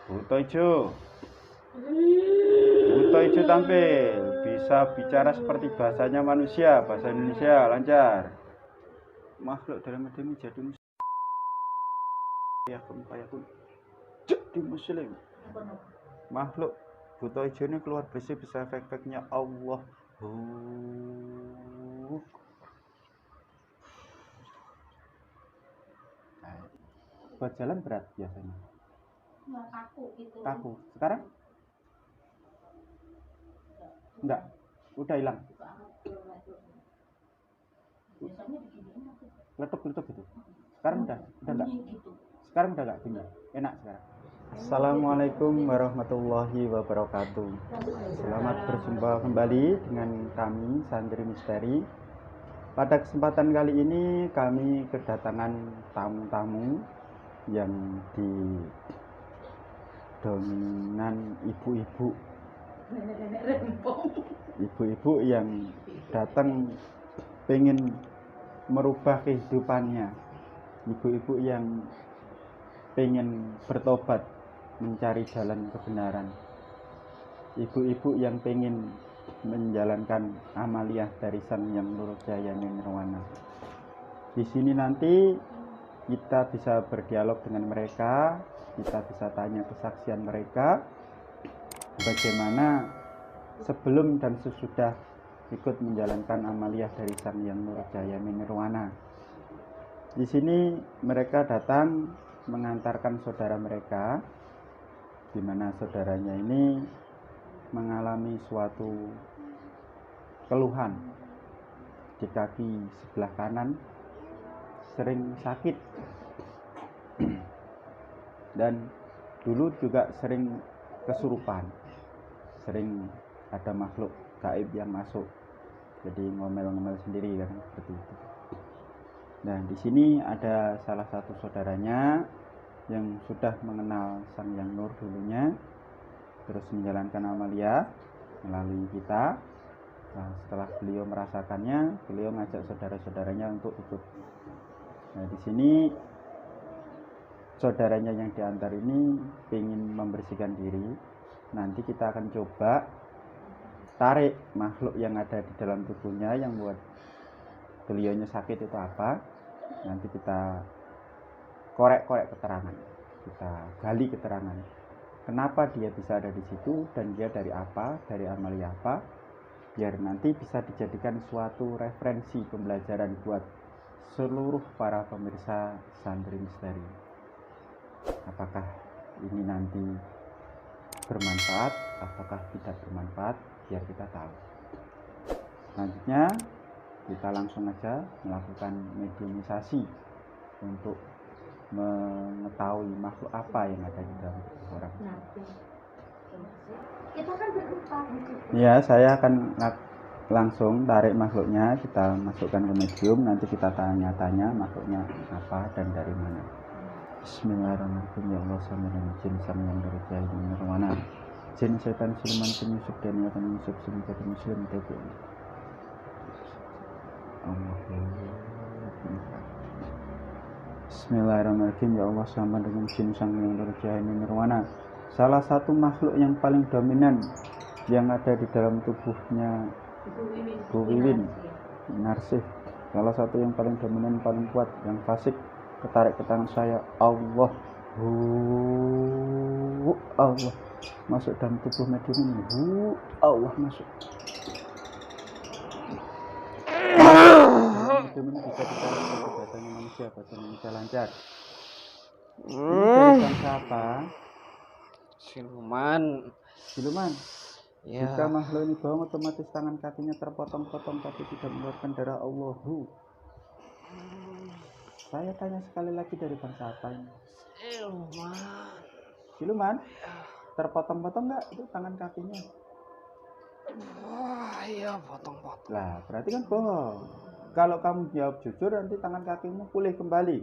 Buto Ijo. Buto Ijo tampil. Bisa bicara seperti bahasanya manusia, bahasa Indonesia lancar. Makhluk dalam demi jadi jadi muslim. Makhluk Buto Ijo ini keluar bersih bisa efek-efeknya Allah. Buat jalan berat biasanya. Nggak kaku gitu. Kaku. Sekarang? Enggak. Udah hilang. Biasanya begini aku. Letup gitu. Sekarang udah enggak. Gitu. Sekarang udah enggak bunyi. Enak sekarang. Assalamualaikum warahmatullahi wabarakatuh. Selamat berjumpa kembali dengan kami Santri Misteri. Pada kesempatan kali ini kami kedatangan tamu-tamu yang dominan ibu-ibu. Ibu-ibu yang datang pengen merubah kehidupannya. Ibu-ibu yang pengen bertobat, mencari jalan kebenaran. Ibu-ibu yang pengen menjalankan amaliyah dari Sang Yang Nurul Jaya Nirwana. Di sini nanti kita bisa berdialog dengan mereka, kita bisa tanya kesaksian mereka, bagaimana sebelum dan sesudah ikut menjalankan amaliyah dari Sang Yang Nurul Jaya Nirwana. Di sini mereka datang mengantarkan saudara mereka, di mana saudaranya ini mengalami suatu keluhan di kaki sebelah kanan, sering sakit dan dulu juga sering kesurupan, sering ada makhluk gaib yang masuk, jadi ngomel-ngomel sendiri kan, seperti itu. Nah, di sini ada salah satu saudaranya yang sudah mengenal Sang Yang Nur dulunya, terus menjalankan amaliyah melalui kita. Nah, setelah beliau merasakannya, beliau ngajak saudara-saudaranya untuk ikut. Nah, di sini saudaranya yang diantar ini ingin membersihkan diri. Nanti kita akan coba tarik makhluk yang ada di dalam tubuhnya yang buat beliaunya sakit itu apa. Nanti kita korek-korek keterangan, kita gali keterangan. Kenapa dia bisa ada di situ dan dia dari apa, dari amaliyah apa, biar nanti bisa dijadikan suatu referensi pembelajaran buat seluruh para pemirsa Santri Misteri. Apakah ini nanti bermanfaat, apakah tidak bermanfaat, biar kita tahu. Selanjutnya kita langsung aja melakukan mediumisasi untuk mengetahui makhluk apa yang ada di dalam tubuh orang. Kita kan berlupa. Ya, saya akan langsung tarik makhluknya, kita masukkan ke medium, nanti kita tanya-tanya makhluknya apa dan dari mana. Bismillahirrahmanirrahim. Ya Allah, sama dengan jin sama yang dari jahil nirwana. Jin setan siluman penyusup dan yang menyusup semenjak muslim tegu. Bismillahirrahmanirrahim. Ya Allah, sama dengan jin sang yang dari jahil nirwana. Salah satu makhluk yang paling dominan yang ada di dalam tubuhnya Bu Wiwin, Narsih, salah satu yang paling dominan, paling kuat, yang fasik, ketarik ke tangan saya. Allah, Allah masuk dalam tubuh medium ini. Allah masuk. Medium ini bisa ditarik seperti bahasanya manusia, bahasa Indonesia lancar. Ini dari bangsa apa? Siluman. Ya. Jika makhluk ini bohong, otomatis tangan kakinya terpotong-potong tapi tidak mengeluarkan darah. Allahu. Saya tanya sekali lagi, dari bangsa apa ini? Siluman? Terpotong-potong nggak itu tangan kakinya? Iya, potong-potong. Lah, berarti kan bohong. Kalau kamu jawab jujur, nanti tangan kakimu pulih kembali.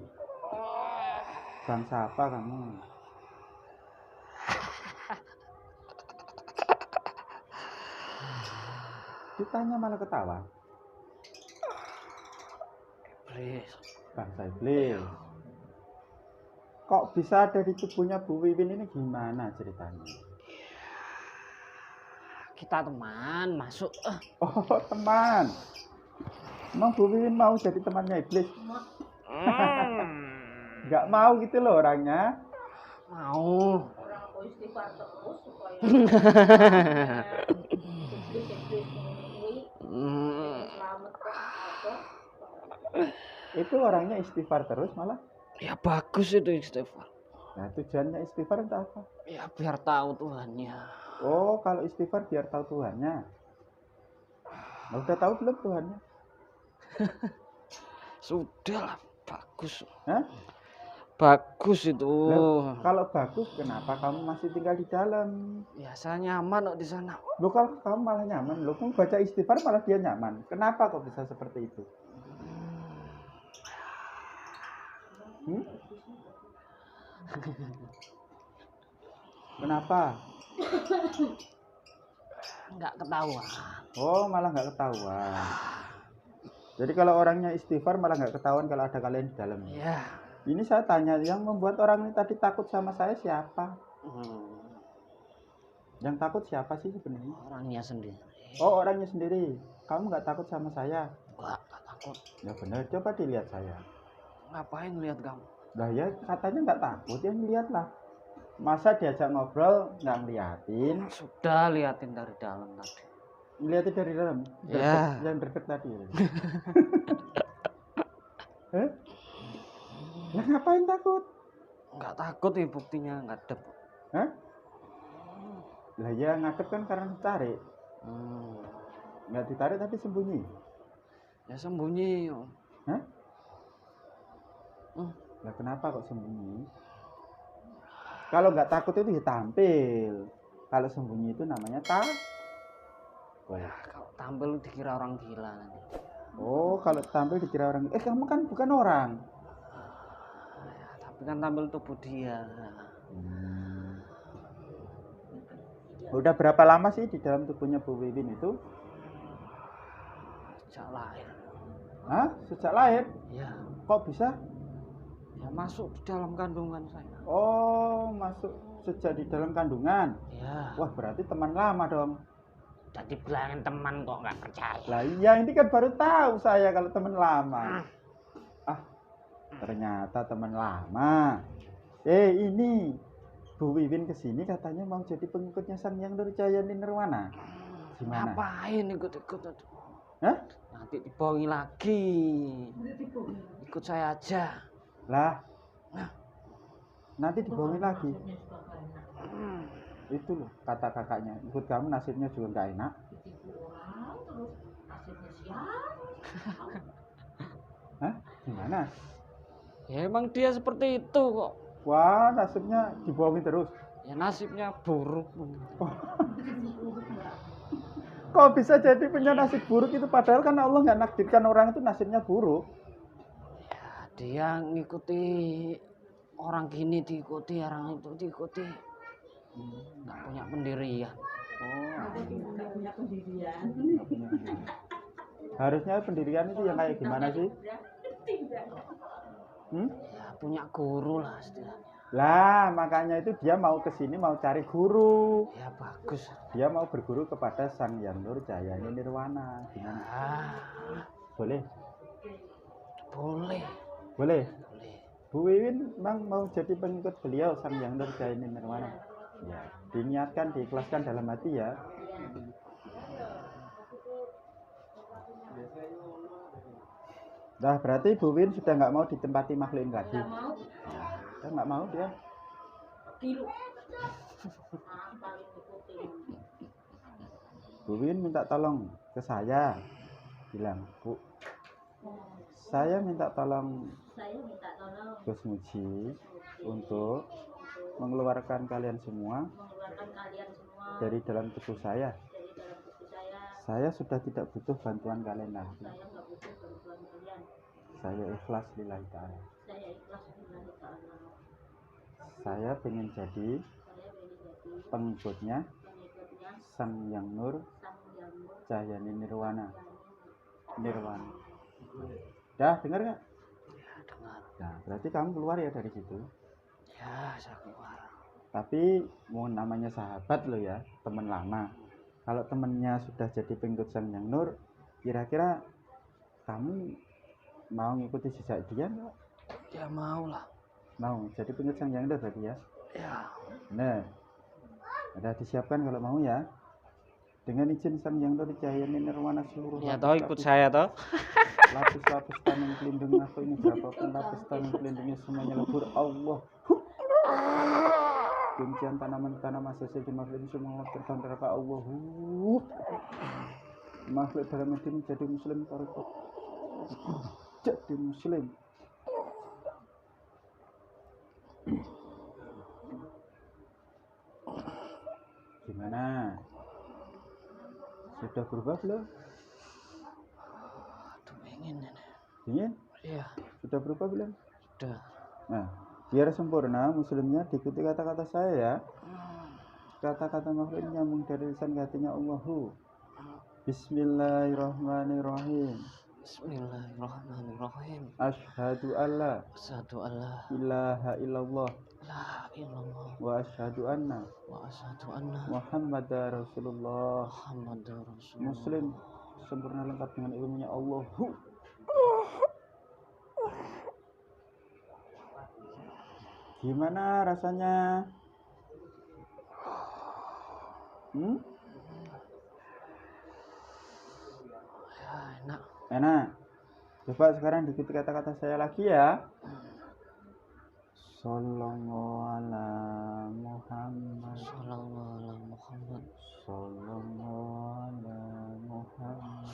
Bangsa apa kamu? Ditanya malah ketawa. Iblis. Bangsa iblis. kok bisa ada di tubuhnya Bu Wiwin ini gimana ceritanya? Kita teman masuk. Oh, teman. Emang Bu Wiwin mau jadi temannya iblis? Nggak mau gitu loh orangnya. Mau. Orang kok istighfar terus supaya selamat kok ada. Itu orangnya istighfar terus malah. Ya bagus itu istighfar. Nah, tujuannya istighfar itu apa? Ya biar tahu Tuhannya. Oh, kalau istighfar biar tahu Tuhannya. Nah, udah tahu belum Tuhannya? Sudah lah, bagus. Hah? Bagus itu. Loh, kalau bagus, kenapa kamu masih tinggal di dalam? Ya saya nyaman kok di sana. Loh, kalau kamu malah nyaman, loh, kamu baca istighfar malah dia nyaman. Kenapa kok bisa seperti itu? Hmm? Kenapa? Nggak ketahuan. Oh, malah nggak ketahuan. Jadi kalau orangnya istighfar malah nggak ketahuan kalau ada kalian di dalam. Ya. Ini saya tanya, yang membuat orang ini tadi takut sama saya siapa? Yang takut siapa sih sebenarnya? Orangnya sendiri. Oh, orangnya sendiri. Kamu nggak takut sama saya? Nggak takut. Ya benar, coba dilihat saya. Ngapain lihat kamu? Lah ya katanya nggak takut, ya lihatlah. Masa diajak ngobrol nggak ngeliatin? Sudah liatin dari dalam tadi. Ngeliatin dari dalam? Ya. Yang deket tadi. Hah? Lah ngapain takut? Nggak takut ya buktinya ngadep. Hah? Lah ya ngadep kan karena ditarik. Nggak ditarik tapi sembunyi. Ya sembunyi. Hah? Lah kenapa kok sembunyi? Kalau nggak takut itu ya tampil. Kalau sembunyi itu namanya Ya, kalau tampil dikira orang gila nanti. Oh, kalau tampil dikira orang. Kamu kan bukan orang. Ya, tapi kan tampil tubuh dia. Udah berapa lama sih di dalam tubuhnya Bu Wiwin itu? Sejak lahir. Hah? Sejak lahir? Ya. Kok bisa? Ya masuk di dalam kandungan saya. Oh, masuk sejak di dalam kandungan. Ya. Wah, berarti teman lama dong. Tadi bilangin teman kok nggak percaya. Lah iya, ini kan baru tahu saya kalau teman lama. Ternyata teman lama. Ini Bu Wiwin kesini katanya mau jadi pengikutnya Sang Hyang Nurjayani Nirwana. Gimana? Ngapain ikut-ikut? Hah? Nanti dibohongi lagi. Ikut saya aja. Lah. Nanti dibohongi lagi. Itu loh kata kakaknya, ikut kamu nasibnya juga nggak enak. Terus nasibnya siapa? Hah? Gimana? Ya emang dia seperti itu kok. Wah, nasibnya dibohongi terus. Ya nasibnya buruk. Kok bisa jadi punya nasib buruk itu, padahal kan Allah nggak nakdirkan orang itu nasibnya buruk. Ya dia ngikuti orang gini diikuti, orang itu diikuti. Nggak punya pendirian. Nggak punya pendirian. Harusnya pendirian itu yang kayak gimana sih? Ya punya guru lah istilahnya. Lah, makanya itu dia mau kesini mau cari guru. Ya bagus. Dia mau berguru kepada Sang Hyang Nurjayani Nirwana. Gimana? Boleh? Boleh. Boleh? Boleh. Bu Wiwin memang mau jadi pengikut beliau Sang Hyang Nurjayani Nirwana. Ya, diniatkan, diikhlaskan dalam hati ya. Nah, berarti Bu Wiwin sudah nggak mau ditempati makhluk ini lagi. Nggak mau. Ya, nggak mau dia. Gilu. Apa ikutin? Bu Wiwin minta tolong ke saya, bilang, Bu, saya minta tolong Gus Muji untuk mengeluarkan kalian semua dari dalam tubuh saya. Saya sudah tidak butuh bantuan kalian lagi. Saya ikhlas lillahi ta'ala. Saya ingin jadi pengikutnya Sang Hyang Nurjayani Nirwana. Dah, dengar nggak? Ya dengar. Nah, berarti kamu keluar ya dari situ. Ya, sakuar. Tapi mau namanya sahabat lo ya, teman lama. Kalau temennya sudah jadi pengikut Sang Hyang Nur, kira-kira kamu mau ngikuti jejak dia nggak? Ya mau lah. Mau jadi pengikut Sang Hyang Nur berarti ya? Ya. Nah, ada disiapkan kalau mau ya. Dengan izin Sang Hyang Nur Cahyani Nirwana seluruh Ya toh ikut saya toh. lapis-lapis tanam pelindung aku ini berapapun lapis tanam pelindungnya semuanya lebur Allah. Kuncian tanaman-tanaman sesuai makhluk semua terbang neraka Allah. Makhluk dalam hati menjadi muslim tarekat. Jadi muslim. Gimana? Sudah berubah belum? Aduh ingin. Ingin? Iya. Sudah berubah belum? Sudah. Nah, biar sempurna muslimnya diikuti kata-kata saya ya. Kata-kata makhluk nyambung dari lisan ke hatinya Allahu. Bismillahirrahmanirrahim. Bismillahirrahmanirrahim. Asyhadu alla Asyhadu alla ilaha illallah ilaha illallah wa asyhadu anna wa asyhadu anna Muhammadar Rasulullah. Muhammadar Rasulullah. Muslim sempurna lengkap dengan ilmunya Allahu. Gimana rasanya? Ya, enak. Enak. Coba sekarang diikuti kata-kata saya lagi ya. Sallallahu ala Muhammad. Sallallahu ala Muhammad. Sallallahu ala Muhammad.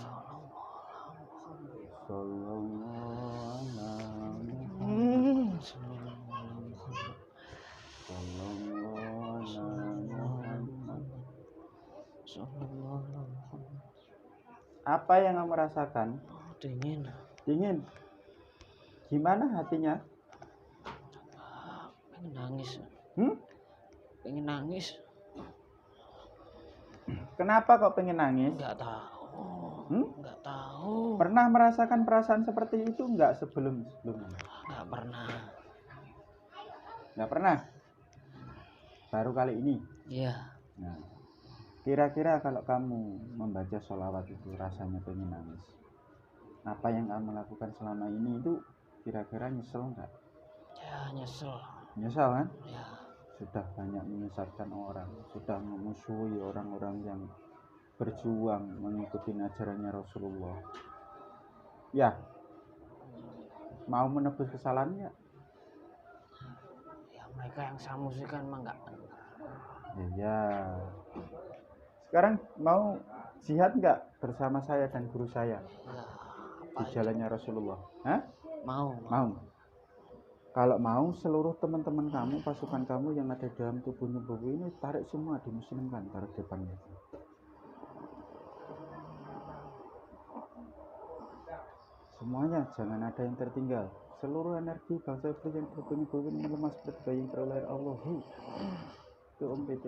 Sallallahu ala Muhammad. Sallallahu ala Muhammad. Sallallahu ala Muhammad. Sallallahu ala Muhammad. Apa yang kamu rasakan? Oh, dingin. Dingin. Gimana hatinya? Pengen nangis. Pengen nangis. Kenapa kok pengen nangis? Enggak tahu. Enggak tahu. Pernah merasakan perasaan seperti itu enggak sebelumnya? Enggak pernah. Enggak pernah? Baru kali ini? Iya. Nah, kira-kira kalau kamu membaca sholawat itu rasanya pengen nangis, apa yang kamu lakukan selama ini itu kira-kira nyesel enggak? Ya, nyesel. Nyesel kan? Ya. Sudah banyak menyesatkan orang, sudah memusuhi orang-orang yang berjuang mengikuti ajarannya Rasulullah. Ya, mau menebus kesalahannya? Ya, mereka yang saya musuhkan mah enggak benar. Iya. Sekarang mau jihad enggak bersama saya dan guru saya Ya, di jalannya Rasulullah? Hah? mau. Mau. Kalau mau seluruh teman-teman kamu, pasukan kamu yang ada dalam tubuhnya Bobo ini tarik semua dimuslimkan, tarik depannya. Semuanya jangan ada yang tertinggal. Seluruh energi bangsa Iblis yang tubuhnya Bobo ini melemah seperti bayi yang terlahir Allah. Itu PT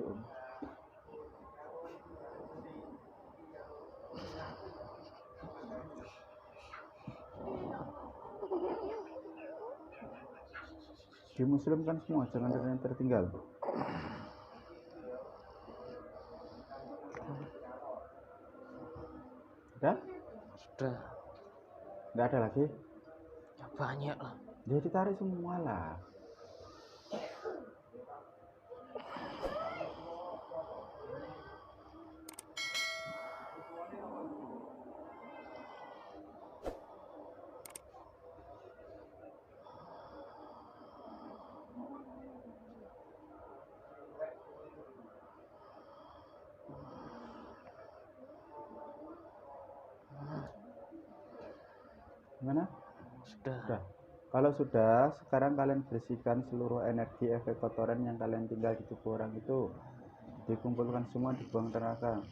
dimuslimkan semua, jangan ada yang tertinggal. Udah? Sudah. Nggak ada lagi? Ya, banyak lah. Dia ditarik semua lah. Gimana? Sudah. Kalau sudah, sekarang kalian bersihkan seluruh energi efek kotoran yang kalian tinggal di tubuh orang itu. Dikumpulkan semua, dibuang neraka.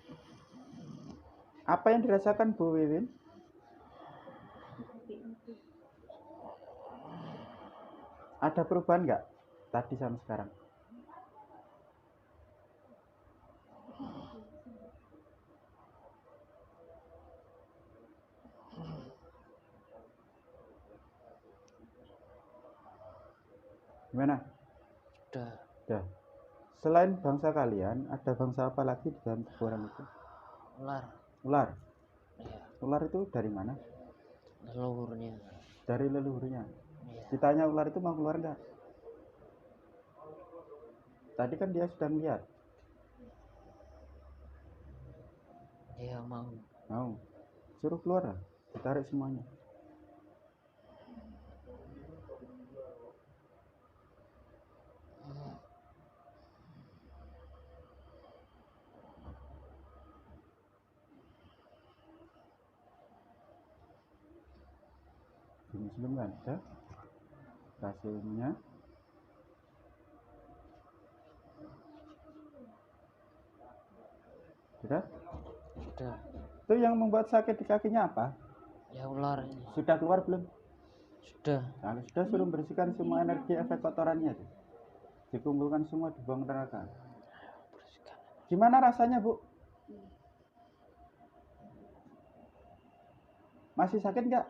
Apa yang dirasakan Bu Wiwin? Ada perubahan nggak tadi sama sekarang? Gimana? Udah. Selain bangsa kalian, ada bangsa apa lagi di dalam tubuh orang itu? Ular. Ular. Iya. Ular itu dari mana? Leluhurnya. Dari leluhurnya. Iya. Ditanya ular itu mau keluar nggak? Tadi kan dia sudah melihat. Iya mau. Mau. Suruh keluar lah. Ditarik semuanya. Di Muslim kan ada hasilnya. Sudah? Udah. Itu yang membuat sakit di kakinya apa? Ya ular ini. Sudah keluar belum? Sudah. Kalau sudah suruh bersihkan semua energi efek kotorannya tuh. Dikumpulkan semua dibuang neraka. Bersihkan. Gimana rasanya, Bu? Masih sakit nggak?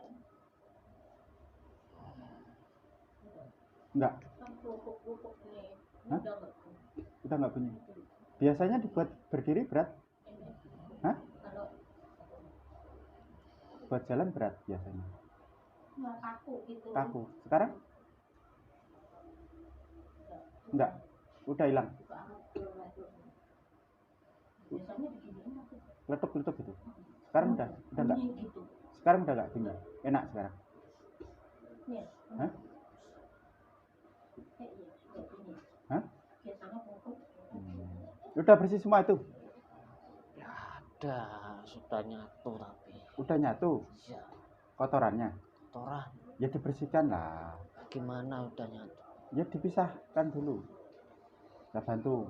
Nggak. Kan kerupuk-kerupuk nih. Hah? Udah nggak? Udah nggak bunyi. Biasanya dibuat berdiri berat. Hah? Kalau Buat jalan berat biasanya. nggak kaku gitu. Kaku. Sekarang? Enggak. Udah hilang. Biasanya begini aku. Letup-letup gitu. Sekarang udah enggak. Bunyi gitu. Sekarang udah enggak bunyi. Enak sekarang. Nih. Hah? Iya, sudah bunyi. Hah? Biasanya kerupuk. Udah bersih semua itu. Ya ada. Sudah nyatu tapi. Udah nyatu Ya. kotorannya. Kotoran. Ya dibersihkan lah. Gimana udah nyatu? Ya dipisahkan dulu. Kita bantu.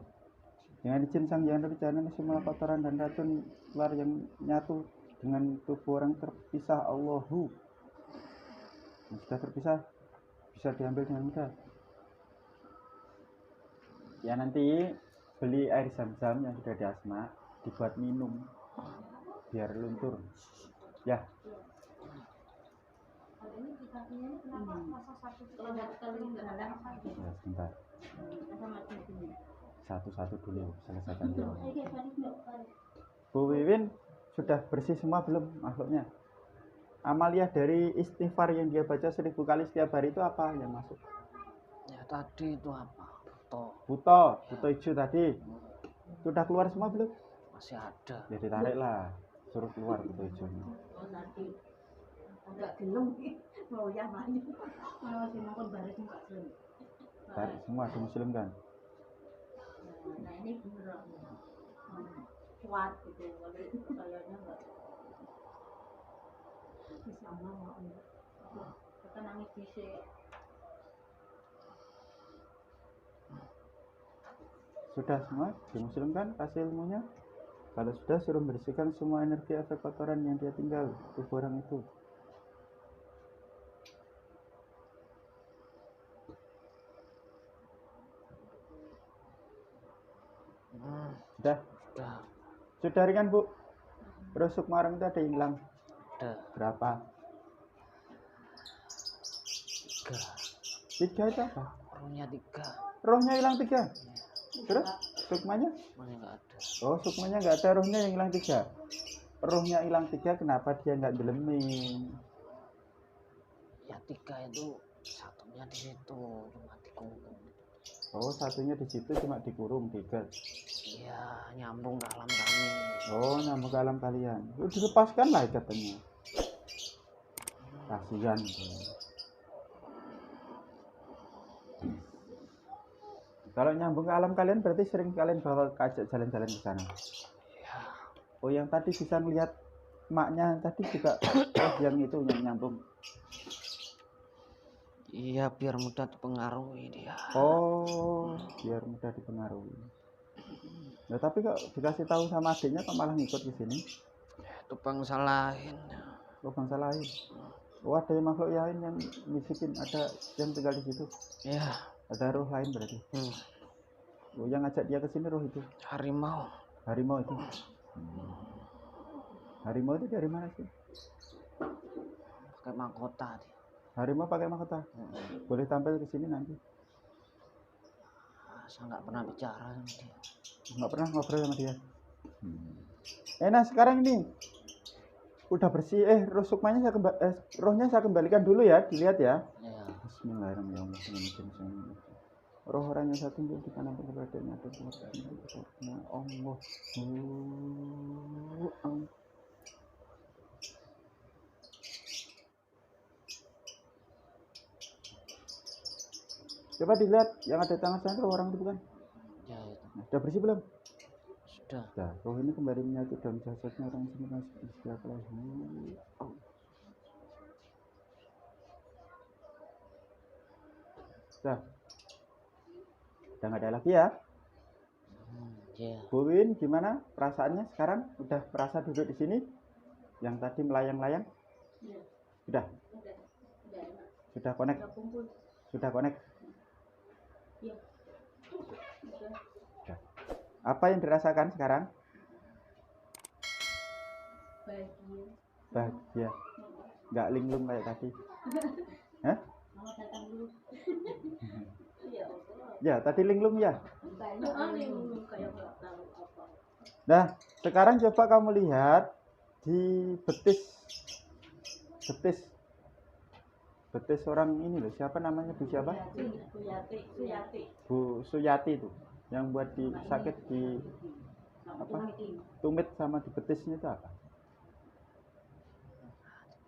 Dengan izin Sang Hyang Berjana semua kotoran dan racun ular yang nyatu dengan tubuh orang terpisah Allahu. Yang sudah terpisah bisa diambil dengan mudah. Ya nanti beli air zam-zam yang sudah diasma dibuat minum biar luntur. Ya. Ini di kakinya ini kenapa masa satu sekali nggak ada apa gitu? Ya sebentar. Ada mati sini. Satu-satu dulu selesaikan dulu. Oke, tadi nggak kali. Bu Wiwin sudah bersih semua belum makhluknya? Amalia dari istighfar yang dia baca 1000 kali setiap hari itu apa yang masuk? Ya tadi itu apa? Buto hijau tadi. Sudah keluar semua belum? Masih ada. Ya ditarik lah. Suruh keluar buto hijaunya. Oh nanti agak gelem mau ya banyak. Kalau masih makan baris nggak gelem. Tarik semua di Muslim kan? Nah ini beneran kuat gitu. Kalau itu kayaknya nggak bisa mau. Kita nangis bisa. Sudah semua di Muslim kan kasih ilmunya? Kalau sudah suruh membersihkan semua energi efek kotoran yang dia tinggal tubuh orang itu. Sudah? Sudah. Sudah ringan Bu? Terus kemarin itu ada yang hilang Ada. berapa? 3. 3 itu apa? Rohnya 3. Rohnya hilang 3. Terus sukmanya? Semuanya nggak ada. Oh sukmanya nggak ada, rohnya yang hilang 3. Rohnya hilang 3, kenapa dia nggak delemin? Ya 3 itu satunya di situ cuma dikurung. Oh satunya di situ cuma dikurung 3. Iya nyambung ke alam kami. Oh nyambung ke alam kalian. Dilepaskan lah ikatnya. Kasihan. Kalau nyambung ke alam kalian berarti sering kalian bawa ajak jalan-jalan ke sana. Ya. Oh yang tadi bisa ngelihat maknya tadi juga yang itu yang nyambung. Iya biar mudah dipengaruhi dia. Oh biar mudah dipengaruhi. Ya tapi kok dikasih tahu sama adiknya kok malah ngikut di sini? Itu bangsa lain. Oh bangsa lain. Oh ada yang makhluk lain yang bisikin, ada yang tinggal di situ. Ya. Ada roh lain berarti. Oh yang ngajak dia ke sini roh itu. Harimau. Harimau itu. Harimau itu dari mana sih? Pakai mahkota dia. Harimau pakai mahkota. Boleh tampil ke sini nanti. Saya nggak pernah bicara sama dia. Nggak pernah ngobrol sama dia. Nah sekarang ini udah bersih. Roh sukmanya rohnya saya kembalikan dulu ya, dilihat ya. Ya. Bismillahirrahmanirrahim. Roh orang yang saya tunjuk di kanan keberadaannya ada Allah. Coba dilihat yang ada tangan saya roh orang itu bukan? Ya itu. Nah, sudah bersih belum? Sudah. Nah, roh ini kembali menyatu dalam jasadnya orang semua setiap lahir. Sudah. Udah nggak ada lagi ya? Ya. Bu Win, gimana perasaannya sekarang? Udah merasa duduk di sini? Yang tadi melayang-layang? Iya. Sudah? Udah enak. Sudah connect? Udah kumpul. Sudah connect? Iya. Udah. Sudah. Apa yang dirasakan sekarang? Bahagia. Bahagia. Nggak linglung kayak tadi. Hah? Mama datang dulu. Iya. Ya, tadi linglung ya. Banyak yang kayak nggak tahu apa. Nah, sekarang coba kamu lihat di betis orang ini loh. Siapa namanya? Bu siapa? Suyati. Bu Suyati itu. Yang buat di sakit di apa? Tumit sama di betisnya itu apa?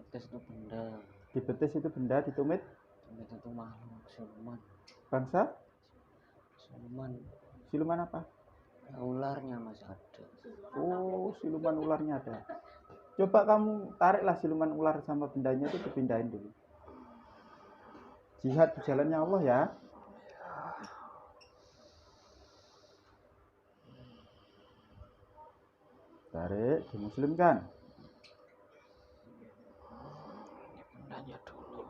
Betis itu benda. Di betis itu benda, di tumit Tumit itu makhluk siluman. bangsa siluman apa? Ularnya masih ada. Oh, siluman ularnya ada. Coba kamu tariklah siluman ular sama bendanya itu dipindahin dulu. Jihad di jalannya Allah ya. Tarik, dimuslimkan. Bendanya dulu.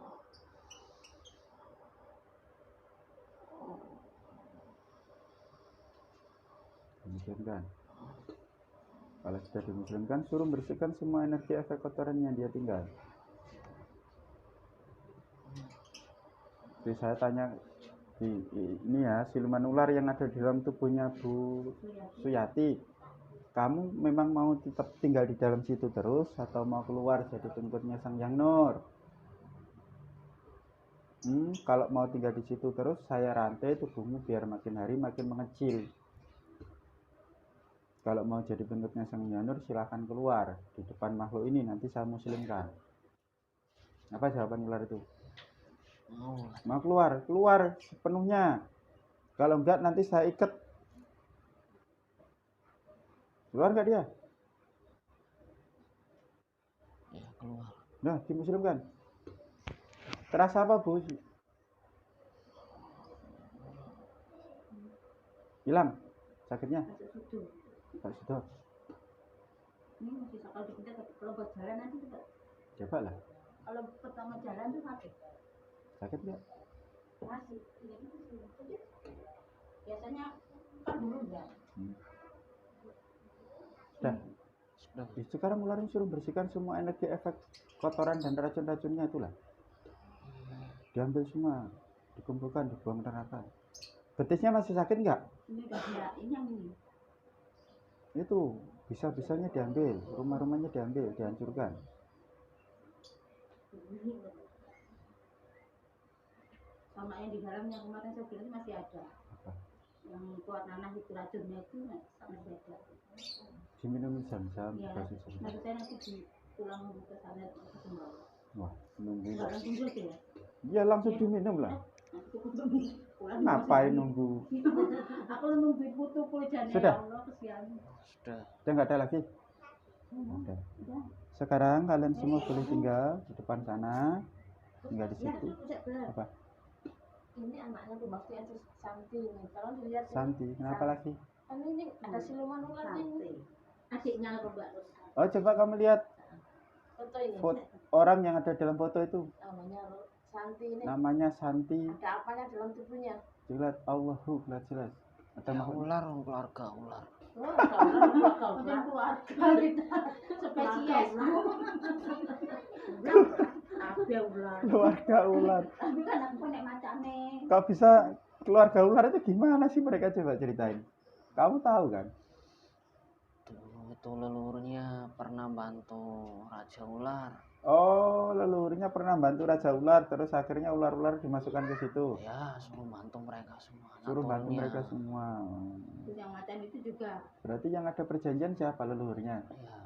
Dimuslimkan. Kalau sudah dimuslimkan, suruh bersihkan semua energi efek kotoran yang dia tinggal. Jadi saya tanya ini ya, siluman ular yang ada di dalam tubuhnya Bu Suyati, kamu memang mau tetap tinggal di dalam situ terus atau mau keluar jadi pengikutnya Sang Hyang Nur? Kalau mau tinggal di situ terus, saya rantai tubuhmu biar makin hari makin mengecil. Kalau mau jadi pengikutnya Sang Hyang Nur, silahkan keluar di depan makhluk ini, nanti saya muslimkan. Apa jawaban ular itu? Mau keluar sepenuhnya. Kalau enggak nanti saya ikat. Keluar enggak dia? Ya keluar. Nah, dimuslimkan. Terasa apa, Bu? Hilang sakitnya? Pak sudah. Ini masih kalau dipindah kalau buat jalan nanti juga. Coba lah. Kalau pertama jalan tuh sakit. Sakit enggak? Masih. Biasanya kan dulu enggak. Sudah. Sekarang ularnya suruh bersihkan semua energi efek kotoran dan racun-racunnya itulah. Diambil semua, dikumpulkan, dibuang neraka. Betisnya masih sakit enggak? Ini udah dia, ini yang ini. Itu bisa-bisanya diambil, rumah-rumahnya diambil, dihancurkan. Sama yang di dalamnya kemarin saya bilang masih ada. Apa? Yang kuat nanah itu racunnya itu masih ada. Diminum zam-zam, Ya, dikasih zam-zam. nanti saya nanti pulang ke sana ke sembako. Wah, nunggu. Nggak langsung gitu ya? Ya langsung diminum lah. Nanti pulang. Ngapain nunggu? Aku nunggu putu puljan Sudah? ya Allah kesian. Sudah. Udah nggak ada lagi? Ada. Udah. Sekarang kalian semua boleh tinggal di depan sana, tinggal di Ya, situ. saya benar. Apa? Ini anaknya tuh bakti itu Santi nih. Kalau dilihat ini, Santi, kenapa lagi? kan ini ada siluman ular ini. Santai. Adiknya coba terus. Oh, coba kamu lihat Foto ini. orang yang ada dalam foto itu. Namanya Santi ini. Namanya Santi. Ada apanya dalam tubuhnya? Jelas Allahu jelas. Ada Ya, makhluk. ular, keluarga ular. Oh, kalau Macam keluarga kita spesies. Apa ular? Keluarga ular. Tapi kan aku nek macane. Kau bisa keluarga ular itu gimana sih mereka, coba ceritain. Kamu tahu kan? Dulu itu leluhurnya pernah bantu Raja Ular. Oh, leluhurnya pernah bantu Raja Ular, terus akhirnya ular-ular dimasukkan ke situ. Ya, suruh bantu mereka semua. Suruh bantu naturalnya. mereka semua. Terus yang macan itu juga. Berarti yang ada perjanjian siapa leluhurnya? Ya.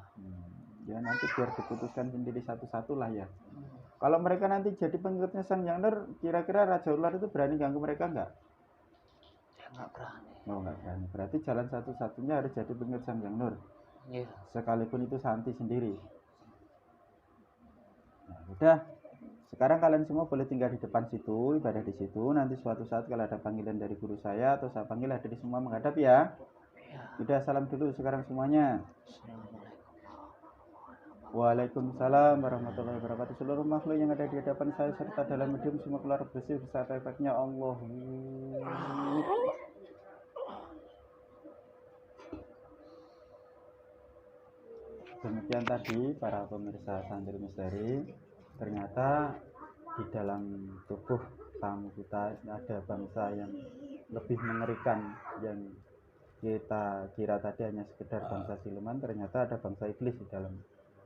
Ya nanti biar diputuskan sendiri satu-satu lah ya. Hmm. Kalau mereka nanti jadi pengikutnya Sang Hyang Nur, kira-kira Raja Ular itu berani ganggu mereka nggak? Ya nggak berani. Oh, nggak berani. Berarti jalan satu-satunya harus jadi pengikut Sang Hyang Nur. Iya. Sekalipun itu Santi sendiri. Nah, udah. Sekarang kalian semua boleh tinggal di depan situ, ibadah di situ. Nanti suatu saat kalau ada panggilan dari guru saya atau saya panggil, hadirin semua menghadap ya. Ya. Udah, salam dulu sekarang semuanya. Assalamualaikum. Waalaikumsalam warahmatullahi wabarakatuh. Seluruh makhluk yang ada di hadapan saya serta dalam medium semua keluar bersih beserta efeknya Allah. Demikian tadi para pemirsa Santri Misteri, ternyata di dalam tubuh tamu kita ada bangsa yang lebih mengerikan, yang kita kira tadi hanya sekedar bangsa siluman, ternyata ada bangsa iblis di dalam.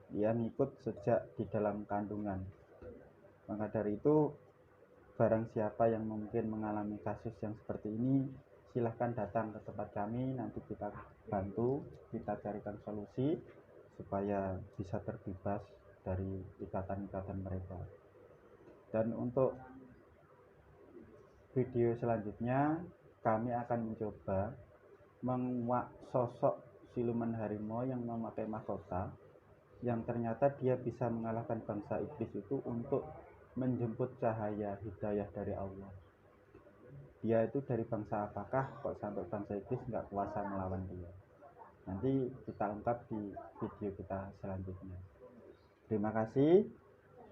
Dia ngikut sejak di dalam kandungan. Maka dari itu, barang siapa yang mungkin mengalami kasus yang seperti ini, silahkan datang ke tempat kami, nanti kita bantu, kita carikan solusi supaya bisa terbebas dari ikatan-ikatan mereka. Dan untuk video selanjutnya, kami akan mencoba menguak sosok siluman harimau yang memakai mahkota, yang ternyata dia bisa mengalahkan bangsa iblis itu untuk menjemput cahaya hidayah dari Allah. Dia itu dari bangsa apakah kok sampai bangsa iblis nggak kuasa melawan dia? Nanti kita ungkap di video kita selanjutnya. Terima kasih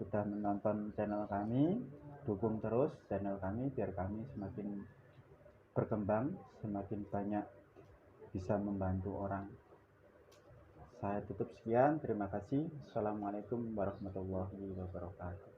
sudah menonton channel kami. Dukung terus channel kami biar kami semakin berkembang, semakin banyak bisa membantu orang. Saya tutup sekian, terima kasih. Assalamualaikum warahmatullahi wabarakatuh.